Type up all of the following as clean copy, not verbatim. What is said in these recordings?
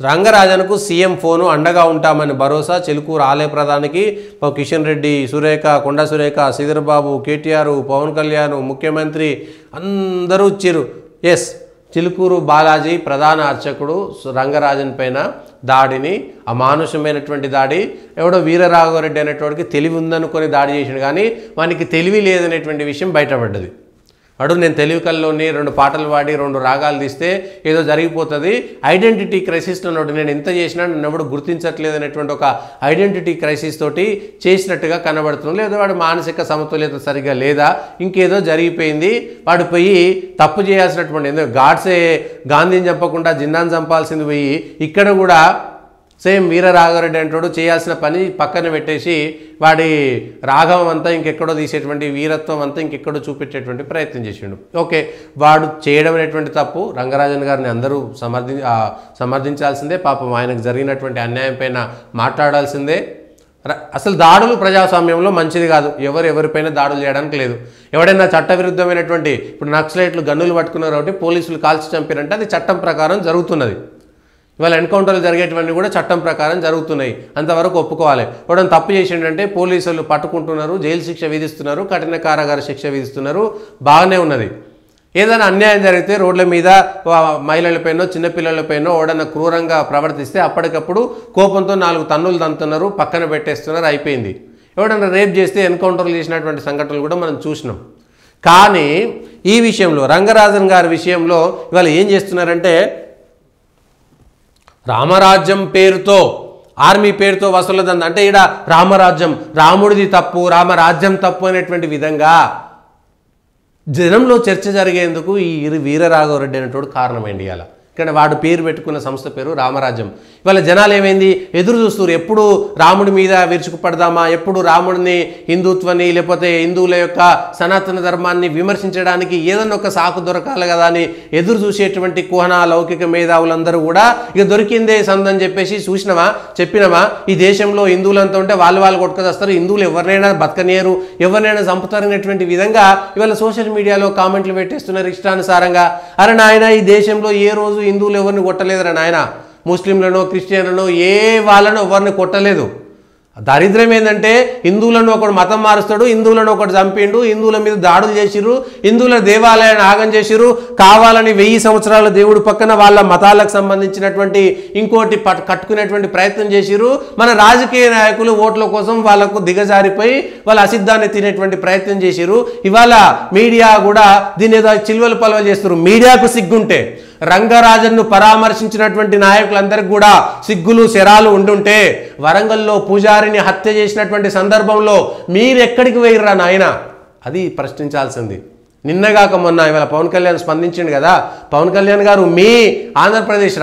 రంగరాజన్కు CM phone అండగా ఉంటామని భరోసా. చిలుకూరు ఆలయ ప్రధానికి కిషన్ రెడ్డి, సురేఖ, కొండ సురేఖ, శ్రీధర్బాబు, కేటీఆర్, పవన్ కళ్యాణ్, ముఖ్యమంత్రి అందరూ ఇచ్చిరు. ఎస్, చిలుకూరు బాలాజీ ప్రధాన అర్చకుడు రంగరాజన్ పైన దాడిని, అమానుషమైనటువంటి దాడి, ఎవడో వీరరాఘవరెడ్డి అనేటోడికి తెలివి ఉందనుకొని దాడి చేసాడు, కానీ వానికి తెలివి లేదనేటువంటి విషయం బయటపడ్డది. వాడు నేను తెలివి కల్లోని 2 పాటలు పాడి 2 రాగాలు తీస్తే ఏదో జరిగిపోతుంది, ఐడెంటిటీ క్రైసిస్ అన్నాడు. నేను ఎంత చేసినా నన్ను ఎవడు గుర్తించట్లేదు అనేటువంటి ఒక ఐడెంటిటీ క్రైసిస్ తోటి చేసినట్టుగా కనబడుతుంది. లేదా వాడు మానసిక సమతుల్యత సరిగ్గా లేదా, ఇంకేదో జరిగిపోయింది. వాడు పోయి తప్పు చేయాల్సినటువంటి, ఎందుకు గాంధీని చంపకుండా జిన్నాను చంపాల్సింది పోయి ఇక్కడ కూడా సేమ్ వీరరాఘవరెడ్డి అంటాడు చేయాల్సిన పని పక్కన పెట్టేసి వాడి రాఘవం అంతా ఇంకెక్కడో తీసేటువంటి, వీరత్వం అంతా ఇంకెక్కడో చూపెట్టేటువంటి ప్రయత్నం చేసిండు. ఓకే, వాడు చేయడం అనేటువంటి తప్పు. రంగరాజన్ గారిని అందరూ సమర్థించాల్సిందే. పాపం ఆయనకు జరిగినటువంటి అన్యాయం పైన మాట్లాడాల్సిందే. అసలు దాడులు ప్రజాస్వామ్యంలో మంచిది కాదు. ఎవరిపైన దాడులు చేయడానికి లేదు. ఎవడైనా చట్టవిరుద్ధమైనటువంటి, ఇప్పుడు నక్సలైట్లు గన్నులు పట్టుకున్నారు కాబట్టి పోలీసులు కాల్చి చంపారంటే అది చట్టం ప్రకారం జరుగుతున్నది. ఇవాళ ఎన్కౌంటర్లు జరిగేటివన్నీ కూడా చట్టం ప్రకారం జరుగుతున్నాయి, అంతవరకు ఒప్పుకోవాలి. వాడు తప్పు చేసిండంటే పోలీసులు పట్టుకుంటున్నారు, జైలు శిక్ష విధిస్తున్నారు, కఠిన కారాగార శిక్ష విధిస్తున్నారు, బాగానే ఉన్నది. ఏదైనా అన్యాయం జరిగితే రోడ్ల మీద మహిళలపైనో చిన్నపిల్లలపైనో ఎవడన్నా క్రూరంగా ప్రవర్తిస్తే అప్పటికప్పుడు కోపంతో 4 తన్నులు తంతున్నారు, పక్కన పెట్టేస్తున్నారు, అయిపోయింది. ఎవడన్నా రేప్ చేస్తే ఎన్కౌంటర్లు చేసినటువంటి సంఘటనలు కూడా మనం చూసినాం. కానీ ఈ విషయంలో రంగరాజన్ గారి విషయంలో ఇవాళ ఏం చేస్తున్నారంటే, రామరాజ్యం పేరుతో, ఆర్మీ పేరుతో వసూలదంద అంటే ఈడ రామరాజ్యం, రాముడిది తప్పు, రామరాజ్యం తప్పు అనేటువంటి విధంగా జనంలో చర్చ జరిగేందుకు ఈ వీరరాఘవరెడ్డి అనేటువంటి కారణమైంది. ఇవాళ ఇక్కడ వాడు పేరు పెట్టుకున్న సంస్థ పేరు రామరాజ్యం. ఇవాళ జనాలు ఏమైంది, ఎదురు చూస్తారు, ఎప్పుడు రాముడి మీద విరుచుకుపడదామా, ఎప్పుడు రాముడిని, హిందుత్వాన్ని, లేకపోతే హిందువుల యొక్క సనాతన ధర్మాన్ని విమర్శించడానికి ఏదన్నా ఒక సాకు దొరకాలి కదా అని ఎదురు చూసేటువంటి కుహన లౌకిక మేధావులందరూ కూడా ఇక దొరికిందే సందని చెప్పేసి చూసినామా, చెప్పినామా, ఈ దేశంలో హిందువులంతా ఉంటే వాళ్ళు కొట్టుకొస్తారు, హిందువులు ఎవరినైనా బతకనియరు, ఎవరినైనా చంపుతారనేటువంటి విధంగా ఇవాళ సోషల్ మీడియాలో కామెంట్లు పెట్టేస్తున్నారు ఇష్టానుసారంగా. అరే నాయన, ఈ దేశంలో ఏ రోజు హిందువులు ఎవరిని కొట్టలేదురా నాయన, ముస్లింలను, క్రిస్టియన్లను, ఏ వాళ్ళను ఎవరిని కొట్టలేదు. దరిద్రం ఏంటంటే హిందువులను ఒకడు మతం మారుస్తాడు, హిందువులను ఒకటి చంపిండు, హిందువుల మీద దాడులు చేసిరు, హిందువుల దేవాలయాన్ని ఆగం చేసిరు, కావాలని 1000 సంవత్సరాల దేవుడు పక్కన వాళ్ళ మతాలకు సంబంధించినటువంటి ఇంకోటి కట్టుకునేటువంటి ప్రయత్నం చేసిరు. మన రాజకీయ నాయకులు ఓట్ల కోసం వాళ్ళకు దిగజారిపోయి వాళ్ళ అసిద్ధాన్ని తినేటువంటి ప్రయత్నం చేసిరు. ఇవాళ మీడియా కూడా దీని ఏదో చిల్వలు పలవలు చేస్తారు. మీడియాకు సిగ్గుంటే, రంగరాజన్ను పరామర్శించినటువంటి నాయకులందరికీ కూడా సిగ్గులు శరాలు ఉండుంటే, వరంగల్లో పూజారిని హత్య చేసినటువంటి సందర్భంలో మీరెక్కడికి పోయిర్రా నాయన, అది ప్రశ్నించాల్సింది. నిన్నగాక మొన్న ఇవాళ పవన్ కళ్యాణ్ స్పందించిండు కదా. పవన్ కళ్యాణ్ గారు మీ ఆంధ్రప్రదేశ్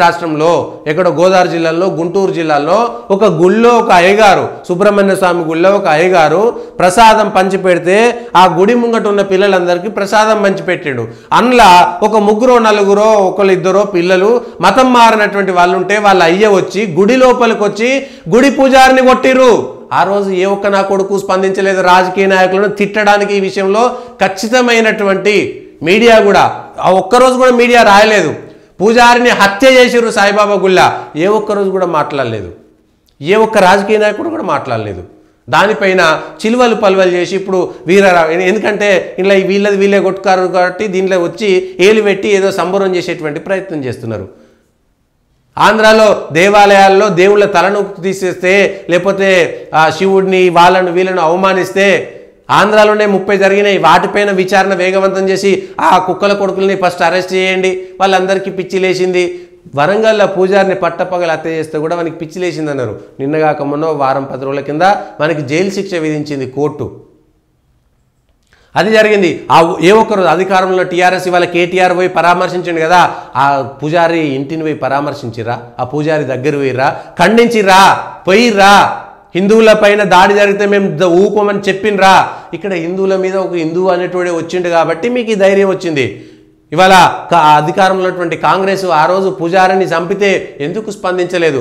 రాష్ట్రంలో ఎక్కడో గోదావరి జిల్లాలో, గుంటూరు జిల్లాలో ఒక గుళ్ళో ఒక అయ్యగారు, సుబ్రహ్మణ్య స్వామి గుళ్ళో ఒక అయ్యగారు ప్రసాదం పంచిపెడితే ఆ గుడి ముంగట ఉన్న పిల్లలందరికీ ప్రసాదం పంచిపెట్టాడు. అందులో ఒక 3 4 1 2 పిల్లలు మతం మారినటువంటి వాళ్ళు ఉంటే వాళ్ళ అయ్య వచ్చి గుడి లోపలికి వచ్చి గుడి పూజారిని కొట్టిరు. ఆ రోజు ఏ ఒక్క నా కొడుకు స్పందించలేదు. రాజకీయ నాయకులను తిట్టడానికి ఈ విషయంలో ఖచ్చితమైనటువంటి మీడియా కూడా, ఆ ఒక్కరోజు కూడా మీడియా రాయలేదు. పూజారిని హత్య చేసిరు సాయిబాబా గుళ్ళ, ఏ ఒక్కరోజు కూడా మాట్లాడలేదు. ఏ ఒక్క రాజకీయ నాయకుడు కూడా మాట్లాడలేదు. దానిపైన చిలువలు పలువలు చేసి ఇప్పుడు ఎందుకంటే ఇలా వీళ్ళే కొట్టుకారు కాబట్టి దీంట్లో వచ్చి ఏలు పెట్టి ఏదో సంబరం చేసేటువంటి ప్రయత్నం చేస్తున్నారు. ఆంధ్రాలో దేవాలయాల్లో దేవుళ్ళ తలను తీసేస్తే, లేకపోతే శివుడిని వీళ్ళను అవమానిస్తే, ఆంధ్రాలోనే 30 జరిగినాయి. వాటిపైన విచారణ వేగవంతం చేసి ఆ కుక్కల కొడుకుల్ని ఫస్ట్ అరెస్ట్ చేయండి, వాళ్ళందరికీ పిచ్చి లేచింది. వరంగల్లో పూజారిని పట్టపగలు హత్య చేస్తే కూడా మనకి పిచ్చి లేచింది అన్నారు. నిన్నగాక మొన్న వారం 10 రోజుల కింద మనకి జైలు శిక్ష విధించింది కోర్టు. అది జరిగింది. ఏ ఒక్కరోజు అధికారంలో టీఆర్ఎస్ ఇవాళ కేటీఆర్ పోయి పరామర్శించండి కదా, ఆ పూజారి ఇంటిని పోయి పరామర్శించిరా, ఆ పూజారి దగ్గర పోయిర్రా, ఖండించిర్రా, పోయిర్రా, హిందువుల పైన దాడి జరిగితే మేము ఊకోమని చెప్పినరా. ఇక్కడ హిందువుల మీద ఒక హిందువు అనేటోడే వచ్చిండు కాబట్టి మీకు ఈ ధైర్యం వచ్చింది. ఇవాళ అధికారంలో ఉన్నటువంటి కాంగ్రెస్ ఆ రోజు పూజారిని చంపితే ఎందుకు స్పందించలేదు?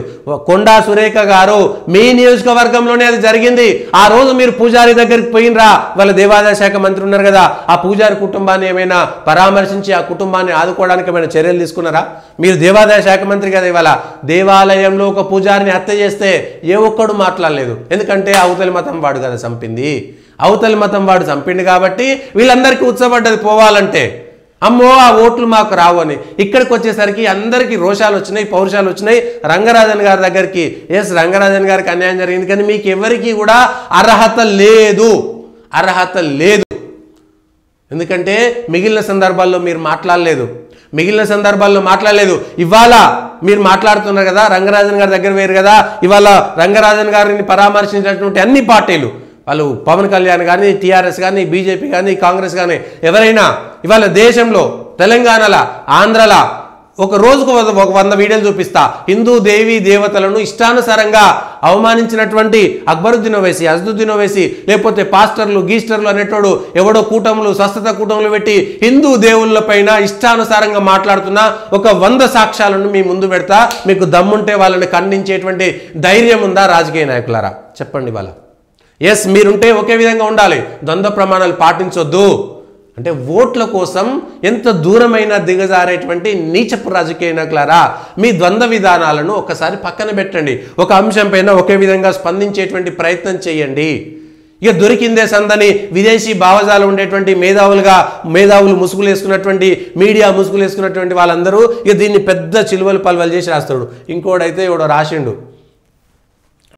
కొండా సురేఖ గారు మీ నియోజకవర్గంలోనే అది జరిగింది. ఆ రోజు మీరు పూజారి దగ్గరికి పోయినరా? వాళ్ళ దేవాదాయ శాఖ మంత్రి ఉన్నారు కదా, ఆ పూజారి కుటుంబాన్ని ఏమైనా పరామర్శించి ఆ కుటుంబాన్ని ఆదుకోవడానికి ఏమైనా చర్యలు తీసుకున్నారా? మీరు దేవాదాయ శాఖ మంత్రి కదా. ఇవాళ దేవాలయంలో ఒక పూజారిని హత్య చేస్తే ఏ ఒక్కడు మాట్లాడలేదు. ఎందుకంటే అవతలి మతం వాడు కదా చంపింది, అవతలి మతం వాడు చంపింది కాబట్టి వీళ్ళందరికీ ఉత్సపడ్డది పోవాలంటే. అమ్మో ఆ ఓట్లు మాకు రావు అని. ఇక్కడికి వచ్చేసరికి అందరికీ రోషాలు వచ్చినాయి, పౌరుషాలు వచ్చినాయి. రంగరాజన్ గారి దగ్గరికి ఎస్ రంగరాజన్ గారికి అన్యాయం జరిగింది, కానీ మీకు ఎవరికి కూడా అర్హత లేదు, అర్హత లేదు. ఎందుకంటే మిగిలిన సందర్భాల్లో మీరు మాట్లాడలేదు, మిగిలిన సందర్భాల్లో మాట్లాడలేదు. ఇవాళ మీరు మాట్లాడుతున్నారు కదా, రంగరాజన్ గారి దగ్గర వేరు కదా. ఇవాళ రంగరాజన్ గారిని పరామర్శించినటువంటి అన్ని పార్టీలు, వాళ్ళు పవన్ కళ్యాణ్ కానీ, టీఆర్ఎస్ కానీ, బీజేపీ కానీ, కాంగ్రెస్ కానీ ఎవరైనా ఇవాళ దేశంలో తెలంగాణలో ఆంధ్రలో ఒక రోజుకు 100 వీడియోలు చూపిస్తా. హిందూ దేవీ దేవతలను ఇష్టానుసారంగా అవమానించినటువంటి అక్బరుద్దీన్ ఓవైసీ, అజదుద్దీన్ ఓవైసీ, లేకపోతే పాస్టర్లు గీస్టర్లు అనేటోడు ఎవడో కూటములు స్వస్థత కూటములు పెట్టి హిందూ దేవుళ్ళ పైన ఇష్టానుసారంగా మాట్లాడుతున్న ఒక 100 సాక్ష్యాలను మీ ముందు పెడతా. మీకు దమ్ముంటే వాళ్ళని ఖండించేటువంటి ధైర్యం ఉందా రాజకీయ నాయకులారా? చెప్పండి. వాళ్ళ ఎస్ మీరుంటే ఒకే విధంగా ఉండాలి, ద్వంద్వ ప్రమాణాలు పాటించొద్దు. అంటే ఓట్ల కోసం ఎంత దూరమైన దిగజారేటువంటి నీచపు రాజకీయ నాయకులారా, మీ ద్వంద్వ విధానాలను ఒకసారి పక్కన పెట్టండి. ఒక అంశం పైన ఒకే విధంగా స్పందించేటువంటి ప్రయత్నం చేయండి. ఇక దొరికిందే సందని విదేశీ భావజాలు ఉండేటువంటి మేధావులు ముసుగులు వేసుకున్నటువంటి మీడియా ముసుగులు వేసుకున్నటువంటి వాళ్ళందరూ ఇక దీన్ని పెద్ద చిలువలు పలువలు చేసి రాస్తాడు. ఇంకోడైతే ఎవడో రాసిండు,